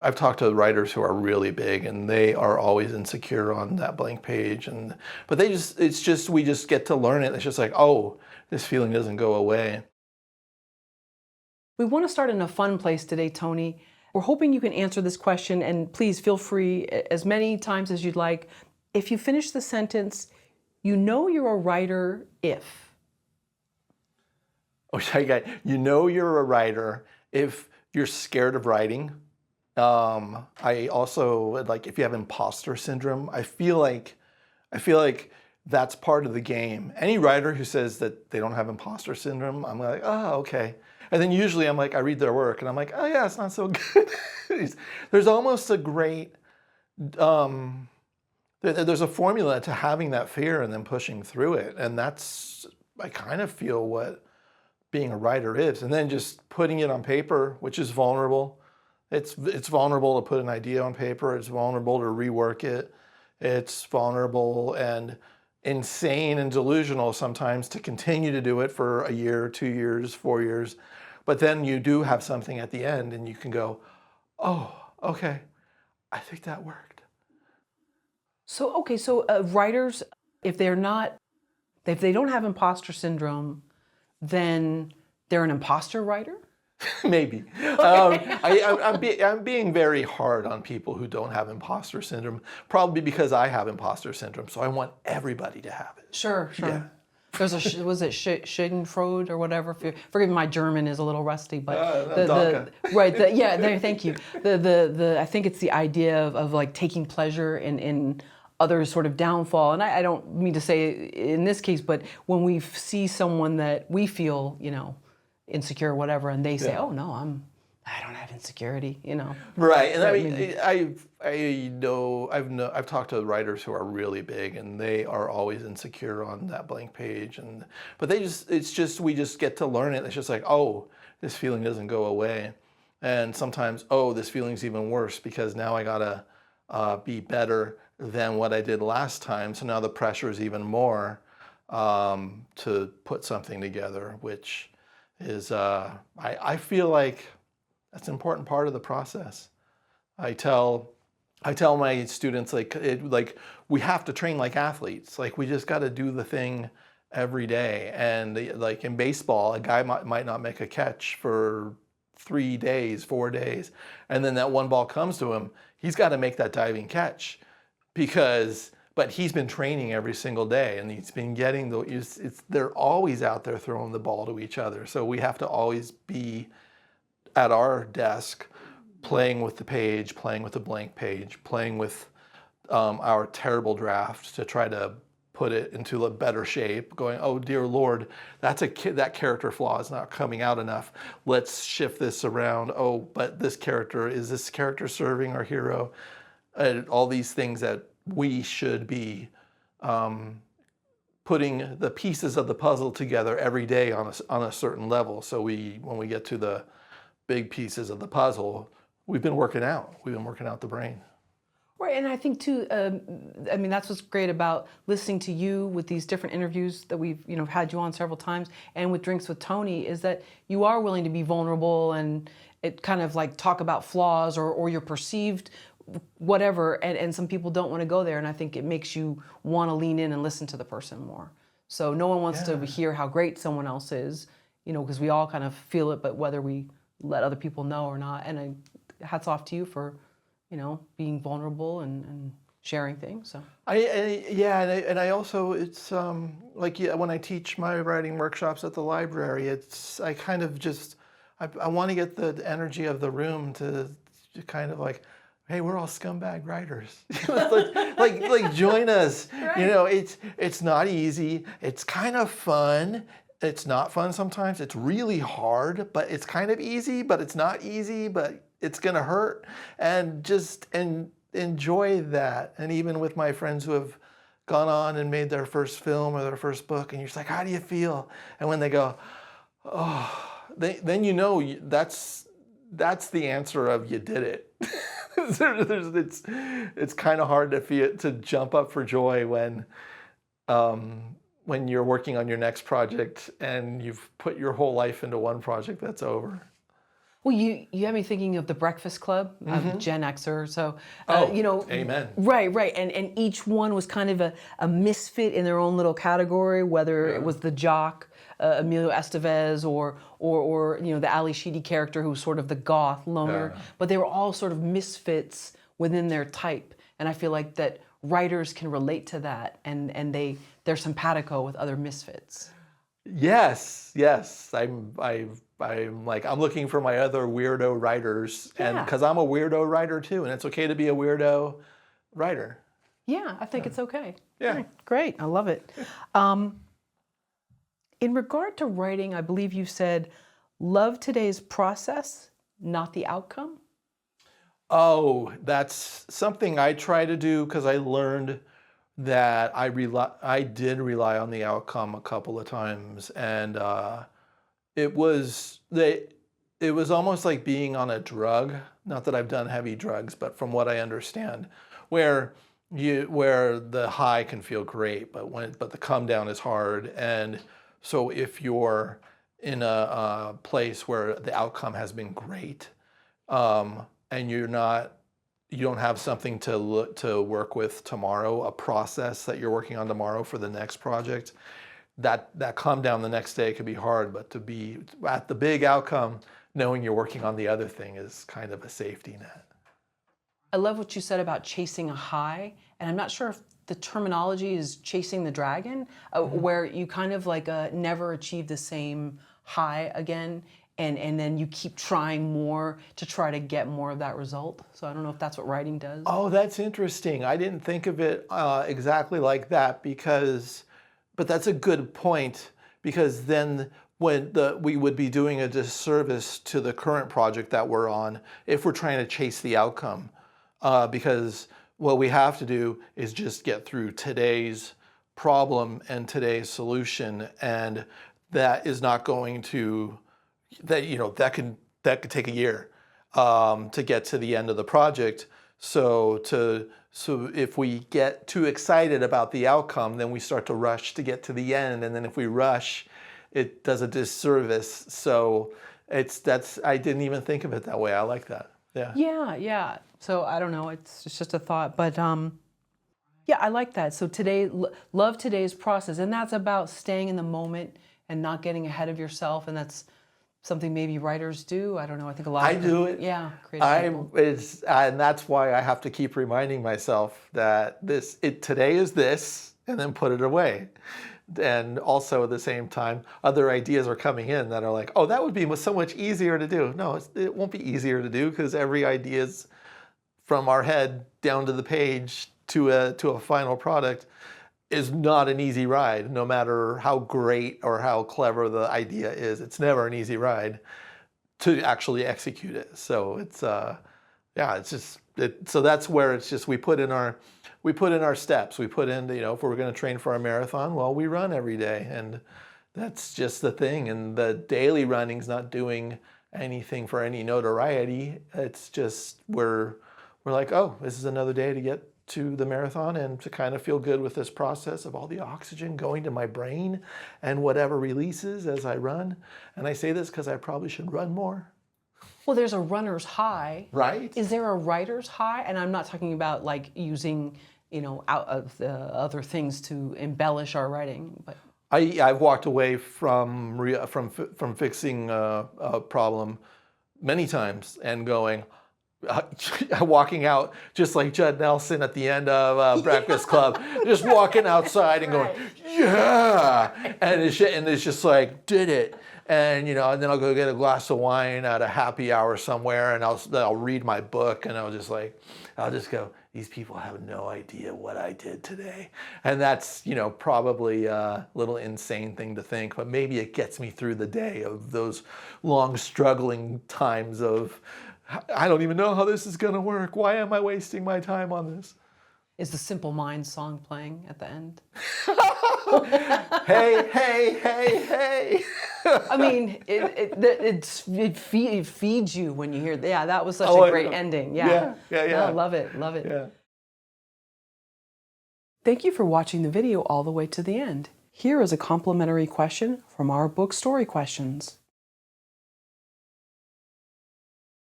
I've talked to writers who are really big and they are always insecure on that blank page, but we just get to learn it. It's just like, oh, this feeling doesn't go away. We want to start in a fun place today, Tony. We're hoping you can answer this question, and please feel free as many times as you'd like. If you finish the sentence, you know you're a writer if. Oh, you know you're a writer if you're scared of writing. I also like if you have imposter syndrome. I feel like that's part of the game. Any writer who says that they don't have imposter syndrome, I'm like, oh, okay. And then usually I'm like, I read their work and I'm like, oh yeah, it's not so good. There's almost a great, there's a formula to having that fear and then pushing through it. And that's, I kind of feel what being a writer is. And then just putting it on paper, which is vulnerable. It's vulnerable to put an idea on paper. It's vulnerable to rework it. It's vulnerable and insane and delusional sometimes to continue to do it for a year, 2 years, 4 years. But then you do have something at the end and you can go, oh, okay, I think that worked. So, okay, so writers, if they don't have imposter syndrome, then they're an imposter writer? Maybe. I'm being very hard on people who don't have imposter syndrome, probably because I have imposter syndrome, so I want everybody to have it. Sure. Yeah. There's was it Schadenfreude or whatever? Forgive me, my German is a little rusty, but thank you. I think it's the idea of like taking pleasure in others' sort of downfall. And I don't mean to say in this case, but when we see someone that we feel, insecure or whatever, and they say, oh no, I don't have insecurity, Right, and I mean, I've talked to writers who are really big, and they are always insecure on that blank page, but we just get to learn it. It's just like, oh, this feeling doesn't go away, and sometimes, oh, this feeling's even worse because now I gotta be better than what I did last time. So now the pressure is even more to put something together, which is I feel like that's an important part of the process. I tell my students like we have to train like athletes. Like we just got to do the thing every day. And like in baseball, a guy might not make a catch for 3 days, 4 days, and then that one ball comes to him. He's got to make that diving catch but he's been training every single day, and he's been getting they're always out there throwing the ball to each other. So we have to always be at our desk, playing with the page, playing with the blank page, playing with our terrible draft to try to put it into a better shape, going, oh dear Lord, that character flaw is not coming out enough. Let's shift this around. Oh, but is this character serving our hero? All these things that we should be putting the pieces of the puzzle together every day on a certain level. So when we get to the big pieces of the puzzle, we've been working out the brain. Right, and I think too, I mean, that's what's great about listening to you with these different interviews that we've had you on several times, and with Drinks with Tony, is that you are willing to be vulnerable and it kind of like talk about flaws or your perceived whatever, and some people don't want to go there, and I think it makes you want to lean in and listen to the person more. So no one wants to hear how great someone else is, because we all kind of feel it, but whether we let other people know or not. And hats off to you for, being vulnerable and sharing things. So I also, it's when I teach my writing workshops at the library, I kind of just I want to get the energy of the room to kind of like, hey, we're all scumbag writers. like join us. Right. It's not easy. It's kind of fun. It's not fun sometimes. It's really hard, but it's kind of easy, but it's not easy, but it's gonna hurt. And just enjoy that. And even with my friends who have gone on and made their first film or their first book, and you're just like, how do you feel? And when they go, oh, then that's the answer of you did it. It's kind of hard to jump up for joy when you're working on your next project and you've put your whole life into one project that's over. Well, you have me thinking of the Breakfast Club. I'm Gen Xer, so amen. Right, and each one was kind of a misfit in their own little category. Whether it was the jock, Emilio Estevez, or the Ali Sheedy character who was sort of the goth loner, but they were all sort of misfits within their type. And I feel like that writers can relate to that, and they're simpatico with other misfits. Yes. I'm like, I'm looking for my other weirdo writers, and because I'm a weirdo writer too, and it's okay to be a weirdo writer. Yeah, I think it's okay. Yeah. Right, great, I love it. In regard to writing, I believe you said, love today's process, not the outcome. Oh, that's something I try to do because I learned that I did rely on the outcome a couple of times, and it was almost like being on a drug. Not that I've done heavy drugs, but from what I understand, where the high can feel great, but the come down is hard. And so if you're in a place where the outcome has been great, and you don't have something to work with tomorrow, a process that you're working on tomorrow for the next project, that calm down the next day could be hard, but to be at the big outcome, knowing you're working on the other thing is kind of a safety net. I love what you said about chasing a high, and I'm not sure if the terminology is chasing the dragon, where you kind of like never achieve the same high again, and then you keep trying more to try to get more of that result. So I don't know if that's what writing does. Oh, that's interesting. I didn't think of it exactly like that, but that's a good point, because then we would be doing a disservice to the current project that we're on if we're trying to chase the outcome, because what we have to do is just get through today's problem and today's solution, and that is not going to that could take a year to get to the end of the project. So if we get too excited about the outcome, then we start to rush to get to the end, and then if we rush, it does a disservice. So I didn't even think of it that way. I like that. Yeah. So I don't know. It's just a thought, but yeah, I like that. So love today's process, and that's about staying in the moment and not getting ahead of yourself, and that's something maybe writers do. I don't know. I think a lot of I do it. Yeah, creative people. And that's why I have to keep reminding myself that today is this, and then put it away. And also at the same time, other ideas are coming in that are like, oh, that would be so much easier to do. No, it won't be easier to do, because every idea is from our head down to the page to a final product is not an easy ride, no matter how great or how clever the idea is. It's never an easy ride to actually execute it. So so that's where it's just we put in our steps. We put in, if we're going to train for a marathon, well, we run every day, and that's just the thing. And the daily running's not doing anything for any notoriety. It's just we're like, oh, this is another day to get to the marathon and to kind of feel good with this process of all the oxygen going to my brain and whatever releases as I run. And I say this because I probably should run more. Well, there's a runner's high. Right. Is there a writer's high? And I'm not talking about like using, out of the other things to embellish our writing, but I've walked away from fixing a problem many times and going, walking out just like Judd Nelson at the end of Breakfast Club, just walking outside and going, yeah, and it's just like, did it. And and then I'll go get a glass of wine at a happy hour somewhere, and I'll read my book, and I'll just go, these people have no idea what I did today. And that's probably a little insane thing to think, but maybe it gets me through the day of those long struggling times of, I don't even know how this is going to work. Why am I wasting my time on this? Is the Simple Minds song playing at the end? Hey, hey, hey, hey. I mean, it feeds you when you hear, that was such a great ending. Yeah. No, love it. Yeah. Thank you for watching the video all the way to the end. Here is a complimentary question from our book Story Questions.